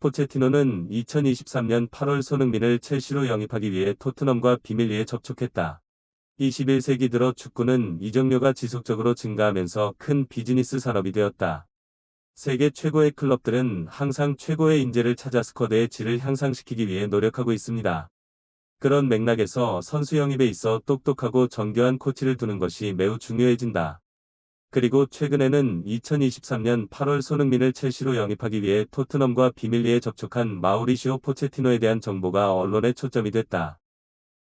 포체티노는 2023년 8월 손흥민을 첼시로 영입하기 위해 토트넘과 비밀리에 접촉했다. 21세기 들어 축구는 이적료가 지속적으로 증가하면서 큰 비즈니스 산업이 되었다. 세계 최고의 클럽들은 항상 최고의 인재를 찾아 스쿼드의 질을 향상시키기 위해 노력하고 있습니다. 그런 맥락에서 선수 영입에 있어 똑똑하고 정교한 코치를 두는 것이 매우 중요해진다. 그리고 최근에는 2023년 8월 손흥민을 첼시로 영입하기 위해 토트넘과 비밀리에 접촉한 마우리시오 포체티노에 대한 정보가 언론의 초점이 됐다.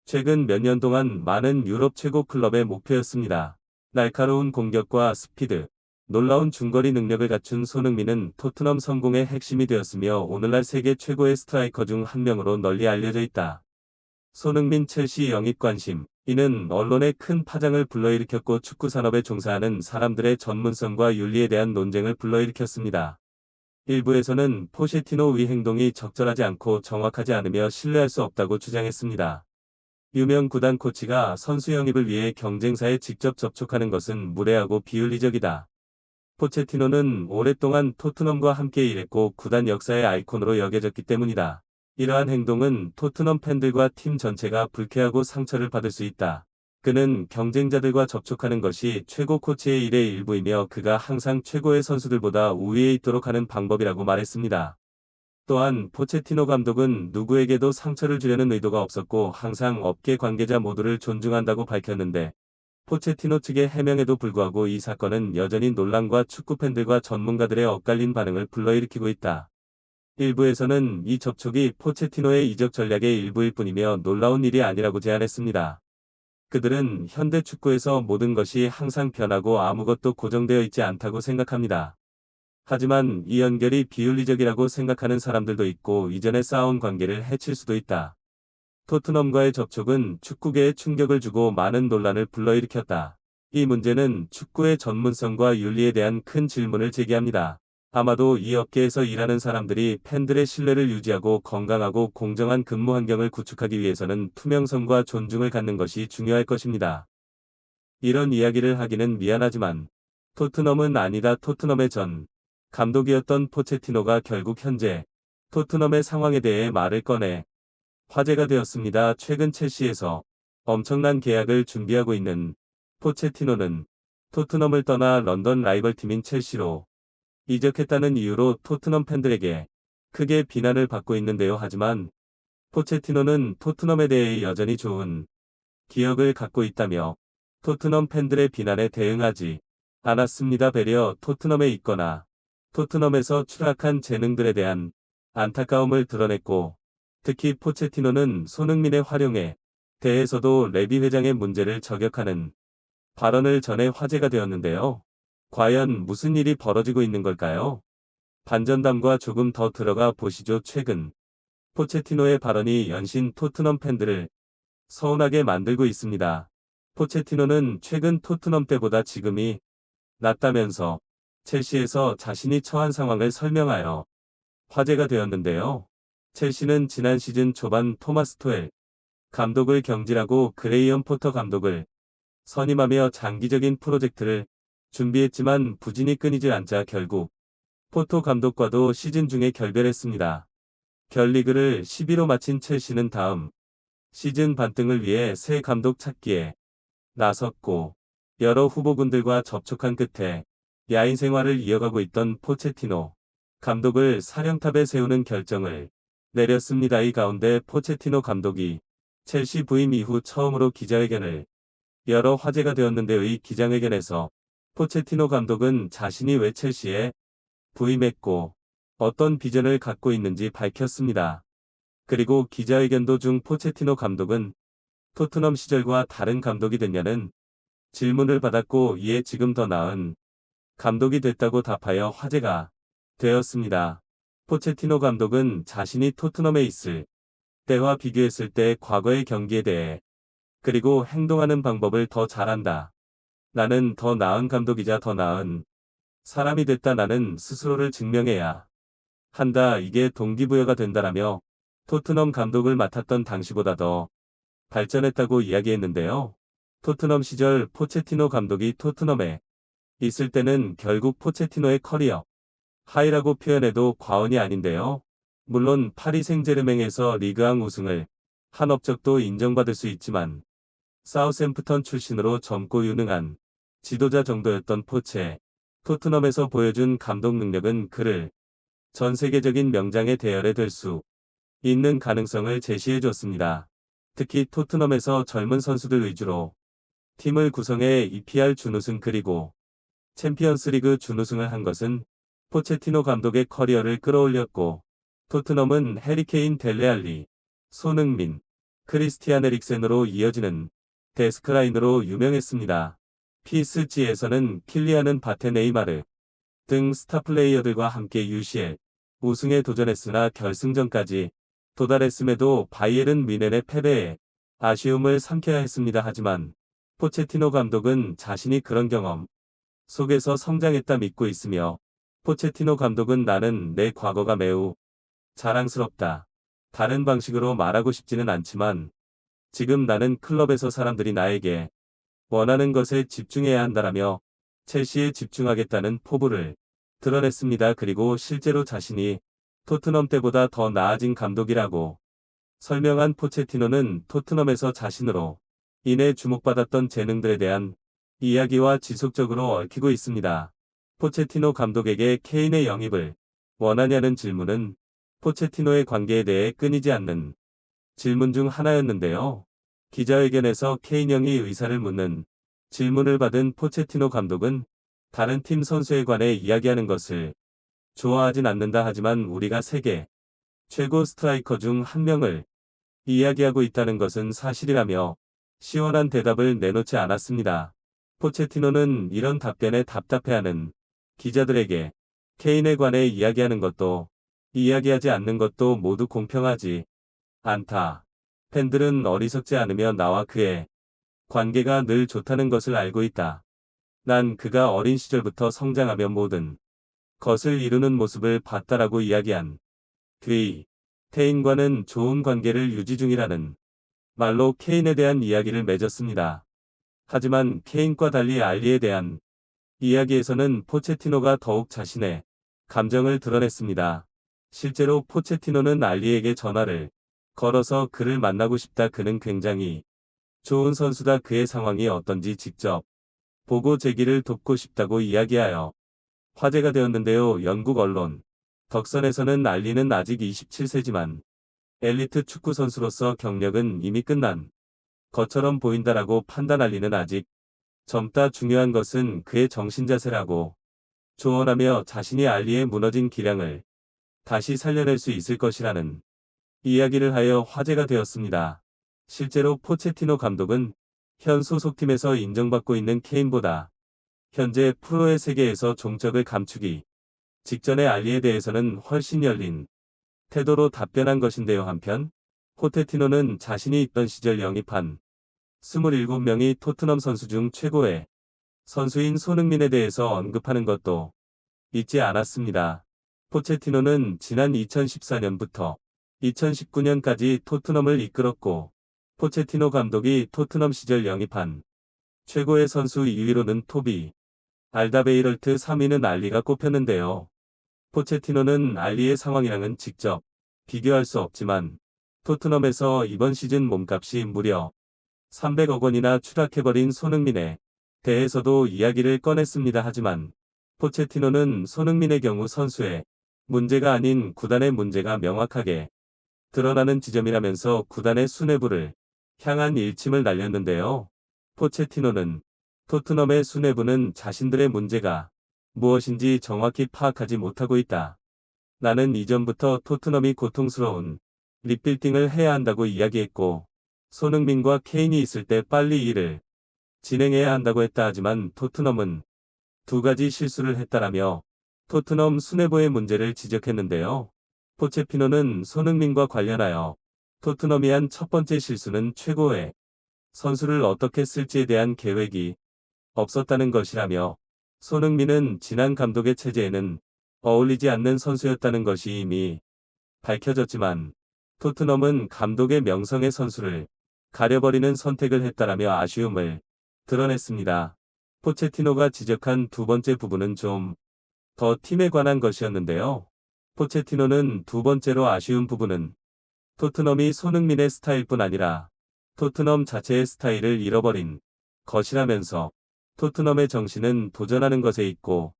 최근 몇 년 동안 많은 유럽 최고 클럽의 목표였습니다. 날카로운 공격과 스피드, 놀라운 중거리 능력을 갖춘 손흥민은 토트넘 성공의 핵심이 되었으며 오늘날 세계 최고의 스트라이커 중 한 명으로 널리 알려져 있다. 손흥민 첼시 영입 관심. 이는 언론에 큰 파장을 불러일으켰고 축구 산업에 종사하는 사람들의 전문성과 윤리에 대한 논쟁을 불러일으켰습니다. 일부에서는 포체티노 위 행동이 적절하지 않고 정확하지 않으며 신뢰할 수 없다고 주장했습니다. 유명 구단 코치가 선수 영입을 위해 경쟁사에 직접 접촉하는 것은 무례하고 비윤리적이다. 포체티노는 오랫동안 토트넘과 함께 일했고 구단 역사의 아이콘으로 여겨졌기 때문이다. 이러한 행동은 토트넘 팬들과 팀 전체가 불쾌하고 상처를 받을 수 있다. 그는 경쟁자들과 접촉하는 것이 최고 코치의 일의 일부이며 그가 항상 최고의 선수들보다 우위에 있도록 하는 방법이라고 말했습니다. 또한 포체티노 감독은 누구에게도 상처를 주려는 의도가 없었고 항상 업계 관계자 모두를 존중한다고 밝혔는데 포체티노 측의 해명에도 불구하고 이 사건은 여전히 논란과 축구 팬들과 전문가들의 엇갈린 반응을 불러일으키고 있다. 일부에서는 이 접촉이 포체티노의 이적 전략의 일부일 뿐이며 놀라운 일이 아니라고 제안했습니다. 그들은 현대 축구에서 모든 것이 항상 변하고 아무것도 고정되어 있지 않다고 생각합니다. 하지만 이 연결이 비윤리적이라고 생각하는 사람들도 있고 이전에 쌓아온 관계를 해칠 수도 있다. 토트넘과의 접촉은 축구계에 충격을 주고 많은 논란을 불러일으켰다. 이 문제는 축구의 전문성과 윤리에 대한 큰 질문을 제기합니다. 아마도 이 업계에서 일하는 사람들이 팬들의 신뢰를 유지하고 건강하고 공정한 근무 환경을 구축하기 위해서는 투명성과 존중을 갖는 것이 중요할 것입니다. 이런 이야기를 하기는 미안하지만 토트넘은 아니다. 토트넘의 전 감독이었던 포체티노가 결국 현재 토트넘의 상황에 대해 말을 꺼내 화제가 되었습니다. 최근 첼시에서 엄청난 계약을 준비하고 있는 포체티노는 토트넘을 떠나 런던 라이벌팀인 첼시로 이적했다는 이유로 토트넘 팬들에게 크게 비난을 받고 있는데요. 하지만 포체티노는 토트넘에 대해 여전히 좋은 기억을 갖고 있다며 토트넘 팬들의 비난에 대응하지 않았습니다. 배려 토트넘에 있거나 토트넘에서 추락한 재능들에 대한 안타까움을 드러냈고 특히 포체티노는 손흥민의 활용에 대해서도 레비 회장의 문제를 저격하는 발언을 전해 화제가 되었는데요. 과연 무슨 일이 벌어지고 있는 걸까요? 반전담과 조금 더 들어가 보시죠. 최근 포체티노의 발언이 연신 토트넘 팬들을 서운하게 만들고 있습니다. 포체티노는 최근 토트넘 때보다 지금이 낫다면서 첼시에서 자신이 처한 상황을 설명하여 화제가 되었는데요. 첼시는 지난 시즌 초반 토마스 토엘 감독을 경질하고 그레이엄 포터 감독을 선임하며 장기적인 프로젝트를 준비했지만 부진이 끊이질 않자 결국 포토 감독과도 시즌 중에 결별했습니다. 결리그를 10위로 마친 첼시는 다음 시즌 반등을 위해 새 감독 찾기에 나섰고 여러 후보군들과 접촉한 끝에 야인 생활을 이어가고 있던 포체티노 감독을 사령탑에 세우는 결정을 내렸습니다. 이 가운데 포체티노 감독이 첼시 부임 이후 처음으로 기자회견을 열어 화제가 되었는데요. 이 기자회견에서 포체티노 감독은 자신이 왜 첼시에 부임했고 어떤 비전을 갖고 있는지 밝혔습니다. 그리고 기자회견 도중 포체티노 감독은 토트넘 시절과 다른 감독이 됐냐는 질문을 받았고 이에 지금 더 나은 감독이 됐다고 답하여 화제가 되었습니다. 포체티노 감독은 자신이 토트넘에 있을 때와 비교했을 때 과거의 경기에 대해 그리고 행동하는 방법을 더 잘한다. 나는 더 나은 감독이자 더 나은 사람이 됐다. 나는 스스로를 증명해야 한다. 이게 동기부여가 된다라며 토트넘 감독을 맡았던 당시보다 더 발전했다고 이야기했는데요. 토트넘 시절 포체티노 감독이 토트넘에 있을 때는 결국 포체티노의 커리어 하이라고 표현해도 과언이 아닌데요. 물론 파리 생제르맹에서 리그왕 우승을 한 업적도 인정받을 수 있지만 사우샘프턴 출신으로 젊고 유능한 지도자 정도였던 포체, 토트넘에서 보여준 감독 능력은 그를 전 세계적인 명장의 대열에 들 수 있는 가능성을 제시해줬습니다. 특히 토트넘에서 젊은 선수들 위주로 팀을 구성해 EPR 준우승 그리고 챔피언스리그 준우승을 한 것은 포체티노 감독의 커리어를 끌어올렸고, 토트넘은 해리케인 델레알리, 손흥민, 크리스티안 에릭센으로 이어지는 데스크라인으로 유명했습니다. PSG에서는 킬리안은 바테 네이마르 등 스타 플레이어들과 함께 UCL 우승에 도전했으나 결승전까지 도달했음에도 바이에른 뮌헨의 패배에 아쉬움을 삼켜야 했습니다. 하지만 포체티노 감독은 자신이 그런 경험 속에서 성장했다 믿고 있으며, 포체티노 감독은 나는 내 과거가 매우 자랑스럽다. 다른 방식으로 말하고 싶지는 않지만 지금 나는 클럽에서 사람들이 나에게 원하는 것에 집중해야 한다라며 첼시에 집중하겠다는 포부를 드러냈습니다. 그리고 실제로 자신이 토트넘 때보다 더 나아진 감독이라고 설명한 포체티노는 토트넘에서 자신으로 인해 주목받았던 재능들에 대한 이야기와 지속적으로 얽히고 있습니다. 포체티노 감독에게 케인의 영입을 원하냐는 질문은 포체티노의 관계에 대해 끊이지 않는 질문 중 하나였는데요. 기자회견에서 케인 영입 의사를 묻는 질문을 받은 포체티노 감독은 다른 팀 선수에 관해 이야기하는 것을 좋아하진 않는다. 하지만 우리가 세계 최고 스트라이커 중 한 명을 이야기하고 있다는 것은 사실이라며 시원한 대답을 내놓지 않았습니다. 포체티노는 이런 답변에 답답해하는 기자들에게 케인에 관해 이야기하는 것도 이야기하지 않는 것도 모두 공평하지 않다. 팬들은 어리석지 않으며 나와 그의 관계가 늘 좋다는 것을 알고 있다. 난 그가 어린 시절부터 성장하며 모든 것을 이루는 모습을 봤다라고 이야기한 뒤 케인과는 좋은 관계를 유지 중이라는 말로 케인에 대한 이야기를 맺었습니다. 하지만 케인과 달리 알리에 대한 이야기에서는 포체티노가 더욱 자신의 감정을 드러냈습니다. 실제로 포체티노는 알리에게 전화를 걸어서 그를 만나고 싶다. 그는 굉장히 좋은 선수다. 그의 상황이 어떤지 직접 보고 재기를 돕고 싶다고 이야기하여 화제가 되었는데요. 영국 언론 덕선에서는 알리는 아직 27세지만 엘리트 축구 선수로서 경력은 이미 끝난 것처럼 보인다라고 판단. 알리는 아직 젊다. 중요한 것은 그의 정신자세라고 조언하며 자신이 알리의 무너진 기량을 다시 살려낼 수 있을 것이라는 이야기를 하여 화제가 되었습니다. 실제로 포체티노 감독은 현 소속팀에서 인정받고 있는 케인보다 현재 프로의 세계에서 종적을 감추기 직전의 알리에 대해서는 훨씬 열린 태도로 답변한 것인데요. 한편 포체티노는 자신이 있던 시절 영입한 27명이 토트넘 선수 중 최고의 선수인 손흥민에 대해서 언급하는 것도 잊지 않았습니다. 포체티노는 지난 2014년부터 2019년까지 토트넘을 이끌었고, 포체티노 감독이 토트넘 시절 영입한 최고의 선수 2위로는 토비 알다베이럴트, 3위는 알리가 꼽혔는데요. 포체티노는 알리의 상황이랑은 직접 비교할 수 없지만 토트넘에서 이번 시즌 몸값이 무려 300억 원이나 추락해버린 손흥민에 대해서도 이야기를 꺼냈습니다. 하지만 포체티노는 손흥민의 경우 선수의 문제가 아닌 구단의 문제가 명확하게 드러나는 지점이라면서 구단의 수뇌부를 향한 일침을 날렸는데요. 포체티노는 토트넘의 수뇌부는 자신들의 문제가 무엇인지 정확히 파악하지 못하고 있다. 나는 이전부터 토트넘이 고통스러운 리빌딩을 해야 한다고 이야기했고, 손흥민과 케인이 있을 때 빨리 일을 진행해야 한다고 했다. 하지만 토트넘은 두 가지 실수를 했다라며 토트넘 수뇌부의 문제를 지적했는데요. 포체티노는 손흥민과 관련하여 토트넘이 한 첫 번째 실수는 최고의 선수를 어떻게 쓸지에 대한 계획이 없었다는 것이라며, 손흥민은 지난 감독의 체제에는 어울리지 않는 선수였다는 것이 이미 밝혀졌지만 토트넘은 감독의 명성의 선수를 가려버리는 선택을 했다라며 아쉬움을 드러냈습니다. 포체티노가 지적한 두 번째 부분은 좀 더 팀에 관한 것이었는데요. 포체티노는 두 번째로 아쉬운 부분은 토트넘이 손흥민의 스타일뿐 아니라 토트넘 자체의 스타일을 잃어버린 것이라면서 토트넘의 정신은 도전하는 것에 있고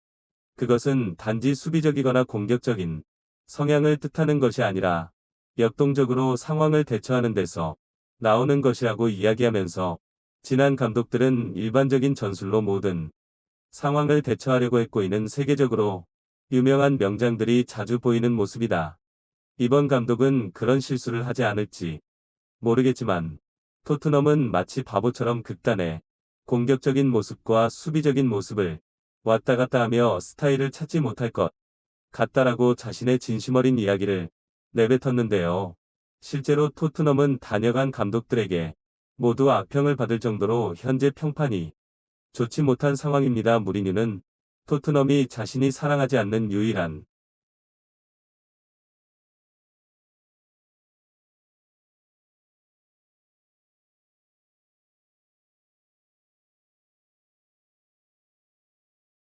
그것은 단지 수비적이거나 공격적인 성향을 뜻하는 것이 아니라 역동적으로 상황을 대처하는 데서 나오는 것이라고 이야기하면서 지난 감독들은 일반적인 전술로 모든 상황을 대처하려고 했고 이는 세계적으로 유명한 명장들이 자주 보이는 모습이다. 이번 감독은 그런 실수를 하지 않을지 모르겠지만 토트넘은 마치 바보처럼 극단의 공격적인 모습과 수비적인 모습을 왔다 갔다 하며 스타일을 찾지 못할 것 같다라고 자신의 진심 어린 이야기를 내뱉었는데요. 실제로 토트넘은 다녀간 감독들에게 모두 악평을 받을 정도로 현재 평판이 좋지 못한 상황입니다. 무리뉴는 토트넘이 자신이 사랑하지 않는 유일한